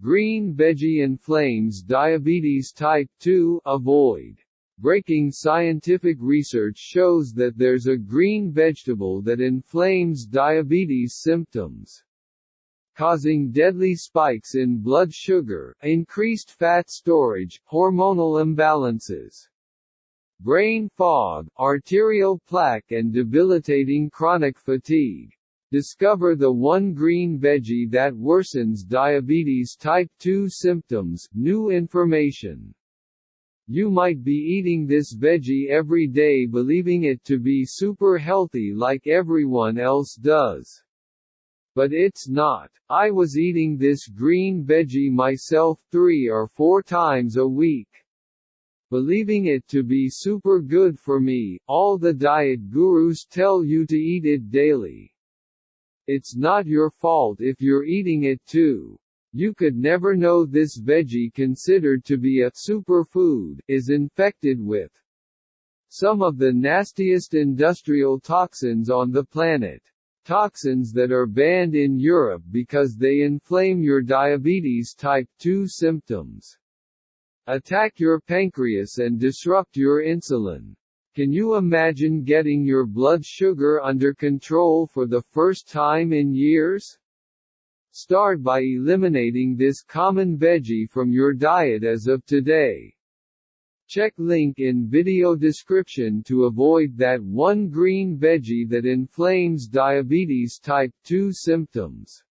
Green veggie inflames diabetes type 2. Avoid. Breaking scientific research shows that there's a green vegetable that inflames diabetes symptoms, causing deadly spikes in blood sugar, increased fat storage, hormonal imbalances, brain fog, arterial plaque and debilitating chronic fatigue. Discover the one green veggie that worsens diabetes type 2 symptoms. New information. You might be eating this veggie every day believing it to be super healthy like everyone else does. But it's not. I was eating this green veggie myself 3 or 4 times a week, believing it to be super good for me. All the diet gurus tell you to eat it daily. It's not your fault if you're eating it too. You could never know this veggie, considered to be a superfood, is infected with some of the nastiest industrial toxins on the planet. Toxins that are banned in Europe because they inflame your diabetes type 2 symptoms, attack your pancreas and disrupt your insulin. Can you imagine getting your blood sugar under control for the first time in years? Start by eliminating this common veggie from your diet as of today. Check link in video description to avoid that one green veggie that inflames diabetes type 2 symptoms.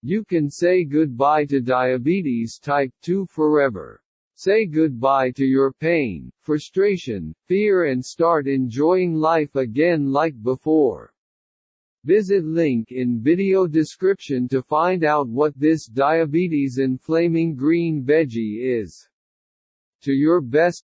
You can say goodbye to diabetes type 2 forever. Say goodbye to your pain, frustration, fear and start enjoying life again like before. Visit link in video description to find out what this diabetes inflaming green veggie is. To your best